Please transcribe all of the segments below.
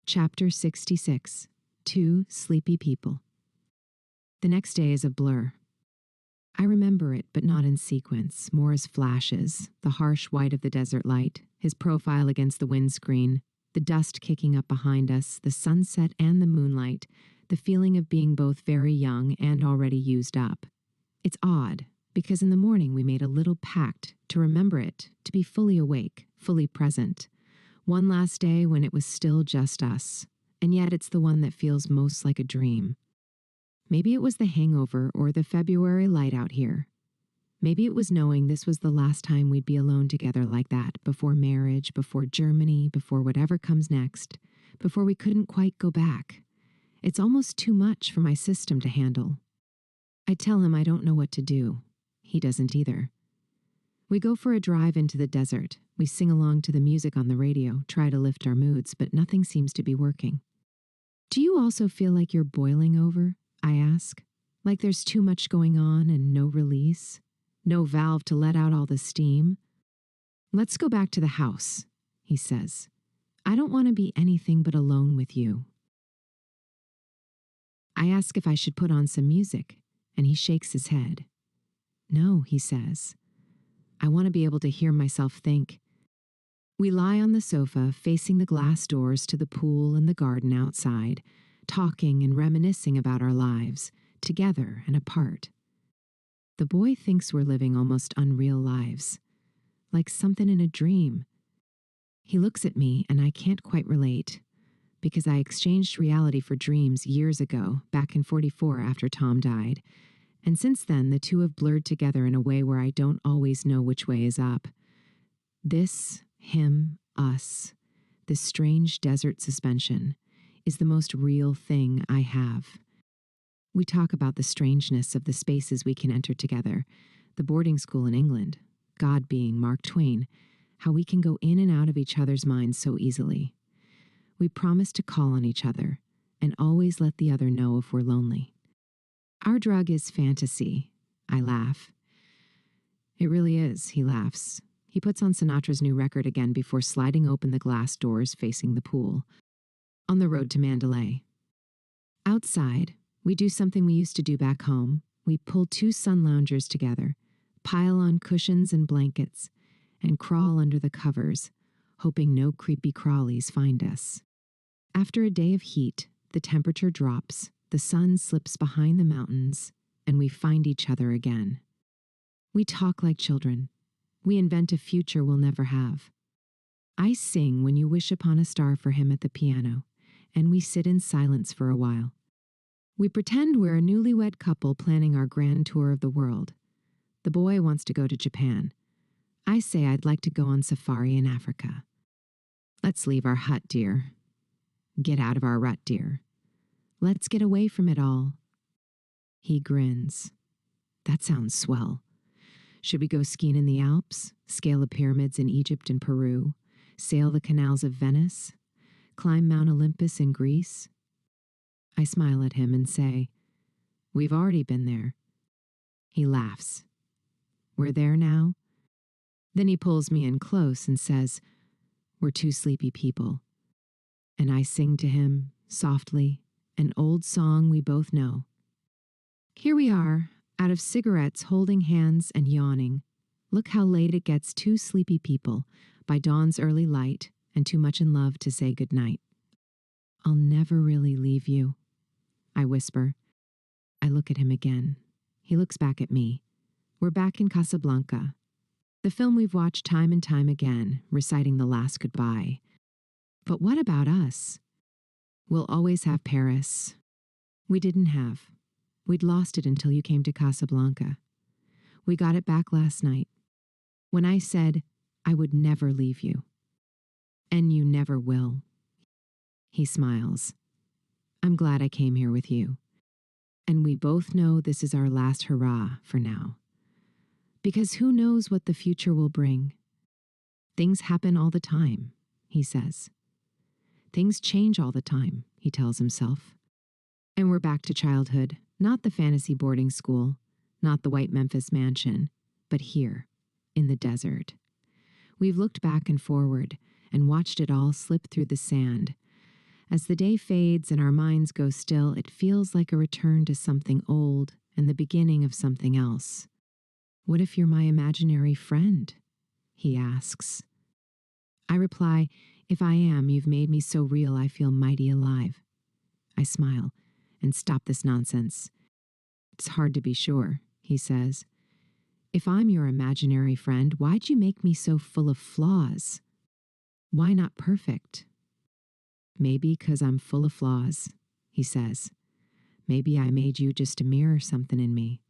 Chapter 66. Two Sleepy People. The next day is a blur. I remember it, but not in sequence, more as flashes, the harsh white of the desert light, his profile against the windscreen, the dust kicking up behind us, the sunset and the moonlight, the feeling of being both very young and already used up. It's odd, because in the morning we made a little pact to remember it, to be fully awake, fully present. One last day when it was still just us, and yet it's the one that feels most like a dream. Maybe it was the hangover or the February light out here. Maybe it was knowing this was the last time we'd be alone together like that, before marriage, before Germany, before whatever comes next, before we couldn't quite go back. It's almost too much for my system to handle. I tell him I don't know what to do. He doesn't either. We go for a drive into the desert. We sing along to the music on the radio, try to lift our moods, but nothing seems to be working. Do you also feel like you're boiling over? I ask. Like there's too much going on and no release? No valve to let out all the steam? Let's go back to the house, he says. I don't want to be anything but alone with you. I ask if I should put on some music, and he shakes his head. No, he says. I want to be able to hear myself think. We lie on the sofa, facing the glass doors to the pool and the garden outside, talking and reminiscing about our lives, together and apart. The boy thinks we're living almost unreal lives, like something in a dream. He looks at me, and I can't quite relate, because I exchanged reality for dreams years ago, back in '44 after Tom died, and since then the two have blurred together in a way where I don't always know which way is up. This, him, us, this strange desert suspension, is the most real thing I have. We talk about the strangeness of the spaces we can enter together, the boarding school in England, God being Mark Twain, how we can go in and out of each other's minds so easily. We promise to call on each other and always let the other know if we're lonely. Our drug is fantasy, I laugh. It really is, he laughs. He puts on Sinatra's new record again before sliding open the glass doors facing the pool. On the road to Mandalay. Outside, we do something we used to do back home. We pull two sun loungers together, pile on cushions and blankets, and crawl under the covers, hoping no creepy crawlies find us. After a day of heat, the temperature drops, the sun slips behind the mountains, and we find each other again. We talk like children. We invent a future we'll never have. I sing When You Wish Upon a Star for him at the piano, and we sit in silence for a while. We pretend we're a newlywed couple planning our grand tour of the world. The boy wants to go to Japan. I say I'd like to go on safari in Africa. Let's leave our hut, dear. Get out of our rut, dear. Let's get away from it all. He grins. That sounds swell. Should we go skiing in the Alps, scale the pyramids in Egypt and Peru, sail the canals of Venice, climb Mount Olympus in Greece? I smile at him and say, we've already been there. He laughs. We're there now? Then he pulls me in close and says, we're two sleepy people. And I sing to him, softly, an old song we both know. Here we are, out of cigarettes, holding hands and yawning. Look how late it gets, two sleepy people, by dawn's early light, and too much in love to say goodnight. I'll never really leave you, I whisper. I look at him again. He looks back at me. We're back in Casablanca, the film we've watched time and time again, reciting the last goodbye. But what about us? We'll always have Paris. We didn't have. We'd lost it until you came to Casablanca. We got it back last night, when I said I would never leave you. And you never will. He smiles. I'm glad I came here with you. And we both know this is our last hurrah for now. Because who knows what the future will bring? Things happen all the time, he says. Things change all the time, he tells himself. And we're back to childhood, not the fantasy boarding school, not the white Memphis mansion, but here, in the desert. We've looked back and forward and watched it all slip through the sand, As the day fades and our minds go still, it feels like a return to something old and the beginning of something else. What if you're my imaginary friend? He asks. I reply, if I am, you've made me so real I feel mighty alive. I smile and stop this nonsense. It's hard to be sure, he says. If I'm your imaginary friend, why'd you make me so full of flaws? Why not perfect? Maybe 'cause I'm full of flaws, he says. Maybe I made you just to mirror something in me.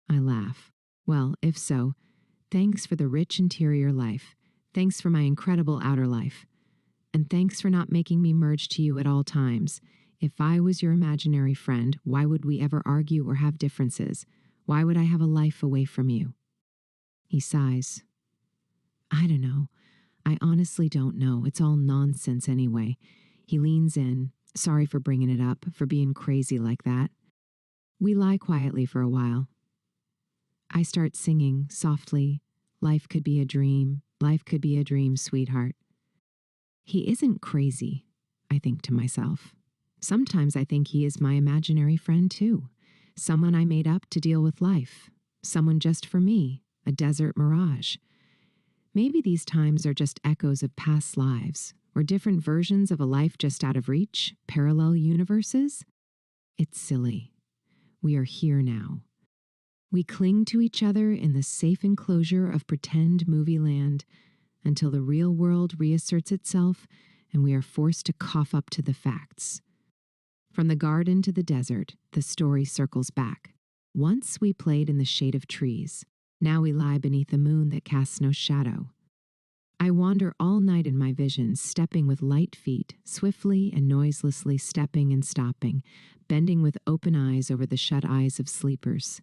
I laugh. Well, if so, thanks for the rich interior life. Thanks for my incredible outer life. And thanks for not making me merge to you at all times. If I was your imaginary friend, why would we ever argue or have differences? Why would I have a life away from you? He sighs. I don't know. I honestly don't know. It's all nonsense anyway. He leans in. Sorry for bringing it up, for being crazy like that. We lie quietly for a while. I start singing softly. Life could be a dream. Life could be a dream, sweetheart. He isn't crazy, I think to myself. Sometimes I think he is my imaginary friend too. Someone I made up to deal with life. Someone just for me, a desert mirage. Maybe these times are just echoes of past lives, or different versions of a life just out of reach, parallel universes. It's silly. We are here now. We cling to each other in the safe enclosure of pretend movie land until the real world reasserts itself and we are forced to cough up to the facts. From the garden to the desert, the story circles back. Once we played in the shade of trees. Now we lie beneath a moon that casts no shadow. I wander all night in my visions, stepping with light feet, swiftly and noiselessly stepping and stopping, bending with open eyes over the shut eyes of sleepers.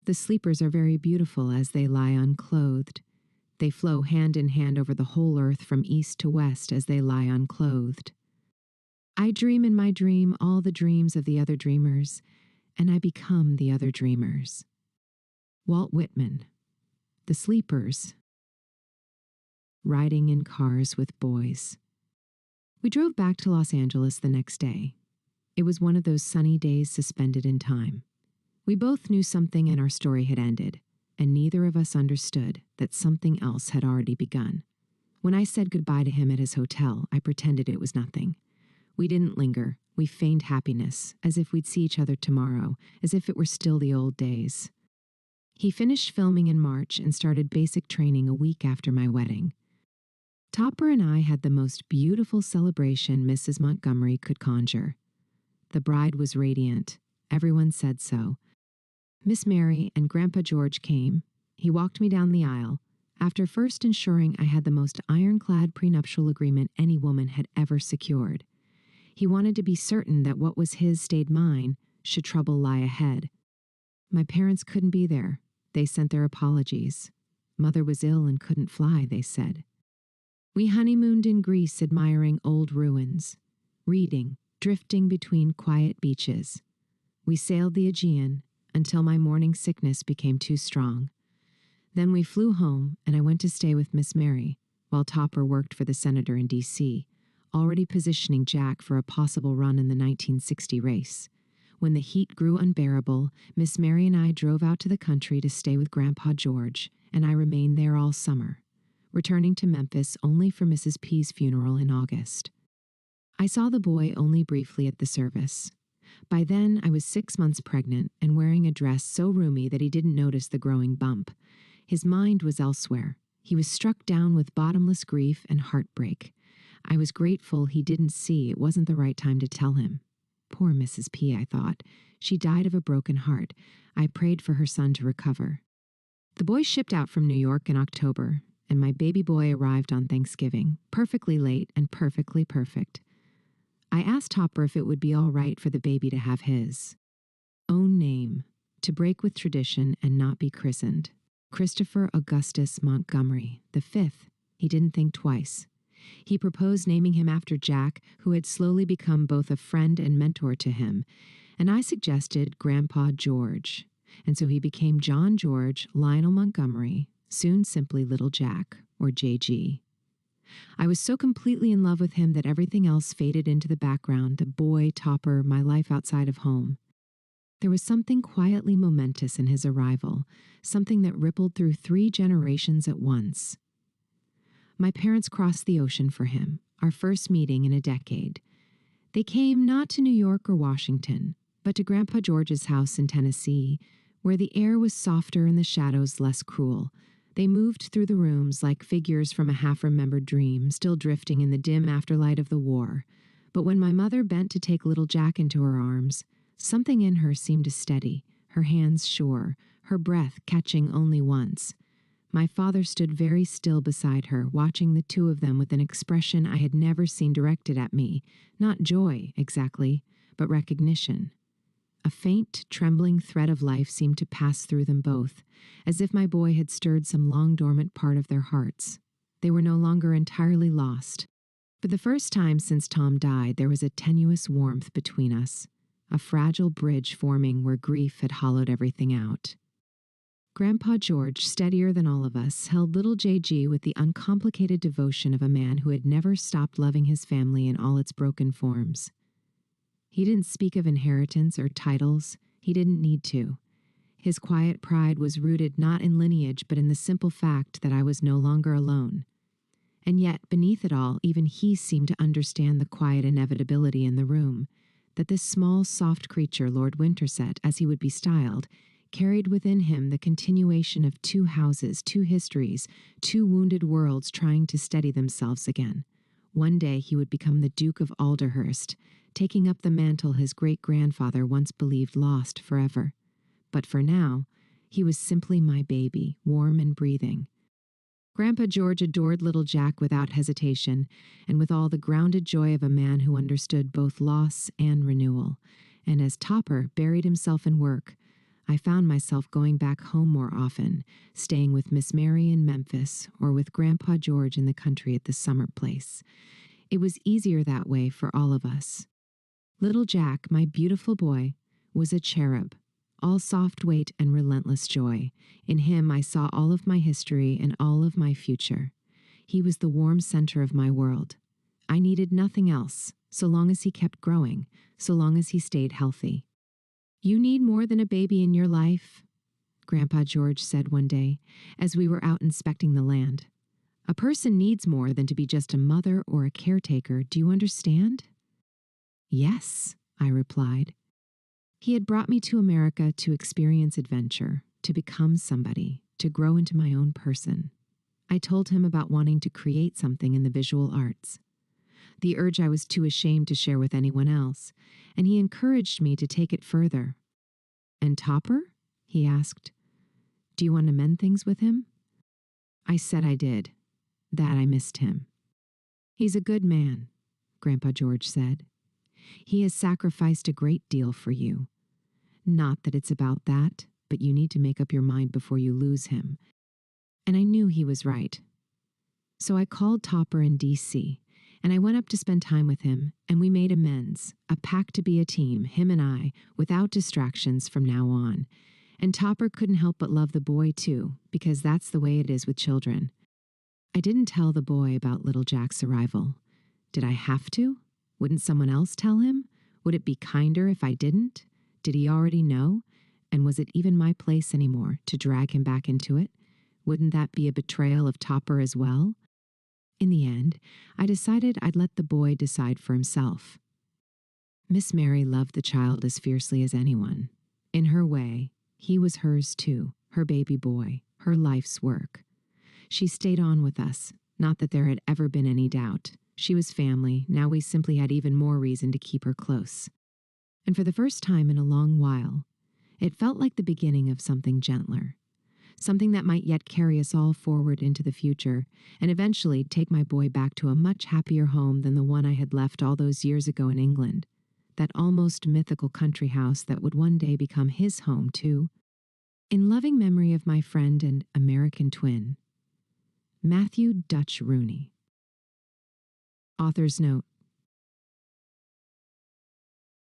The sleepers are very beautiful as they lie unclothed. They flow hand in hand over the whole earth from east to west as they lie unclothed. I dream in my dream all the dreams of the other dreamers, and I become the other dreamers. Walt Whitman. The Sleepers. Riding in cars with boys. We drove back to Los Angeles the next day. It was one of those sunny days suspended in time. We both knew something in our story had ended, and neither of us understood that something else had already begun. When I said goodbye to him at his hotel, I pretended it was nothing. We didn't linger. We feigned happiness, as if we'd see each other tomorrow, as if it were still the old days. He finished filming in March and started basic training a week after my wedding. Topper and I had the most beautiful celebration Mrs. Montgomery could conjure. The bride was radiant. Everyone said so. Miss Mary and Grandpa George came. He walked me down the aisle, after first ensuring I had the most ironclad prenuptial agreement any woman had ever secured. He wanted to be certain that what was his stayed mine, should trouble lie ahead. My parents couldn't be there. They sent their apologies. Mother was ill and couldn't fly, they said. We honeymooned in Greece, admiring old ruins, reading, drifting between quiet beaches. We sailed the Aegean until my morning sickness became too strong. Then we flew home, and I went to stay with Miss Mary, while Topper worked for the senator in D.C., already positioning Jack for a possible run in the 1960 race. When the heat grew unbearable, Miss Mary and I drove out to the country to stay with Grandpa George, and I remained there all summer, returning to Memphis only for Mrs. P's funeral in August. I saw the boy only briefly at the service. By then, I was 6 months pregnant and wearing a dress so roomy that he didn't notice the growing bump. His mind was elsewhere. He was struck down with bottomless grief and heartbreak. I was grateful he didn't see it wasn't the right time to tell him. Poor Mrs. P, I thought. She died of a broken heart. I prayed for her son to recover. The boy shipped out from New York in October, and my baby boy arrived on Thanksgiving, perfectly late and perfectly perfect. I asked Topper if it would be all right for the baby to have his own name, to break with tradition and not be christened. Christopher Augustus Montgomery, the fifth. He didn't think twice. He proposed naming him after Jack, who had slowly become both a friend and mentor to him, and I suggested Grandpa George, and so he became John George Lionel Montgomery, soon simply Little Jack, or JG. I was so completely in love with him that everything else faded into the background, the boy, Topper, my life outside of home. There was something quietly momentous in his arrival, something that rippled through 3 generations at once. My parents crossed the ocean for him, our first meeting in a decade. They came not to New York or Washington, but to Grandpa George's house in Tennessee, where the air was softer and the shadows less cruel. They moved through the rooms like figures from a half-remembered dream, still drifting in the dim afterlight of the war. But when my mother bent to take little Jack into her arms, something in her seemed to steady, her hands sure, her breath catching only once. My father stood very still beside her, watching the two of them with an expression I had never seen directed at me, not joy, exactly, but recognition. A faint, trembling thread of life seemed to pass through them both, as if my boy had stirred some long-dormant part of their hearts. They were no longer entirely lost. For the first time since Tom died, there was a tenuous warmth between us, a fragile bridge forming where grief had hollowed everything out. Grandpa George, steadier than all of us, held little JG with the uncomplicated devotion of a man who had never stopped loving his family in all its broken forms. He didn't speak of inheritance or titles. He didn't need to. His quiet pride was rooted not in lineage, but in the simple fact that I was no longer alone. And yet, beneath it all, even he seemed to understand the quiet inevitability in the room, that this small, soft creature, Lord Winterset, as he would be styled, carried within him the continuation of 2 houses, 2 histories, 2 wounded worlds trying to steady themselves again. One day he would become the Duke of Alderhurst, taking up the mantle his great-grandfather once believed lost forever. But for now, he was simply my baby, warm and breathing. Grandpa George adored little Jack without hesitation, and with all the grounded joy of a man who understood both loss and renewal. And as Topper buried himself in work, I found myself going back home more often, staying with Miss Mary in Memphis or with Grandpa George in the country at the summer place. It was easier that way for all of us. Little Jack, my beautiful boy, was a cherub, all soft weight and relentless joy. In him I saw all of my history and all of my future. He was the warm center of my world. I needed nothing else, so long as he kept growing, so long as he stayed healthy. "You need more than a baby in your life," Grandpa George said one day, as we were out inspecting the land. "A person needs more than to be just a mother or a caretaker. Do you understand?" "Yes," I replied. He had brought me to America to experience adventure, to become somebody, to grow into my own person. I told him about wanting to create something in the visual arts, the urge I was too ashamed to share with anyone else, and he encouraged me to take it further. "And Topper?" he asked. "Do you want to mend things with him?" I said I did, that I missed him. "He's a good man," Grandpa George said. "He has sacrificed a great deal for you. Not that it's about that, but you need to make up your mind before you lose him." And I knew he was right. So I called Topper in D.C., and I went up to spend time with him, and we made amends, a pact to be a team, him and I, without distractions from now on. And Topper couldn't help but love the boy, too, because that's the way it is with children. I didn't tell the boy about little Jack's arrival. Did I have to? Wouldn't someone else tell him? Would it be kinder if I didn't? Did he already know? And was it even my place anymore to drag him back into it? Wouldn't that be a betrayal of Topper as well? In the end, I decided I'd let the boy decide for himself. Miss Mary loved the child as fiercely as anyone. In her way, he was hers too, her baby boy, her life's work. She stayed on with us, not that there had ever been any doubt. She was family, now we simply had even more reason to keep her close. And for the first time in a long while, it felt like the beginning of something gentler. Something that might yet carry us all forward into the future, and eventually take my boy back to a much happier home than the one I had left all those years ago in England. That almost mythical country house that would one day become his home, too. In loving memory of my friend and American twin, Matthew Dutch Rooney. Author's note.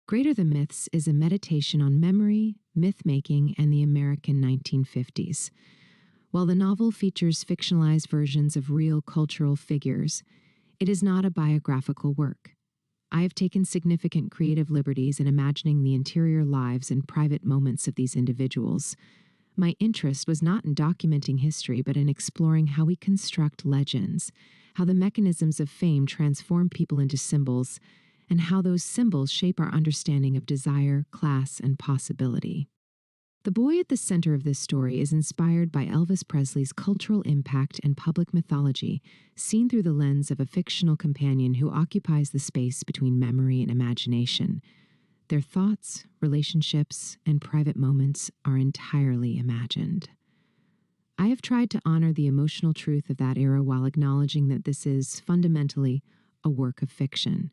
Greater Than Myths is a meditation on memory, myth-making, and the American 1950s. While the novel features fictionalized versions of real cultural figures, it is not a biographical work. I have taken significant creative liberties in imagining the interior lives and private moments of these individuals. My interest was not in documenting history, but in exploring how we construct legends, how the mechanisms of fame transform people into symbols, and how those symbols shape our understanding of desire, class, and possibility. The boy at the center of this story is inspired by Elvis Presley's cultural impact and public mythology, seen through the lens of a fictional companion who occupies the space between memory and imagination. Their thoughts, relationships, and private moments are entirely imagined. I have tried to honor the emotional truth of that era while acknowledging that this is, fundamentally, a work of fiction.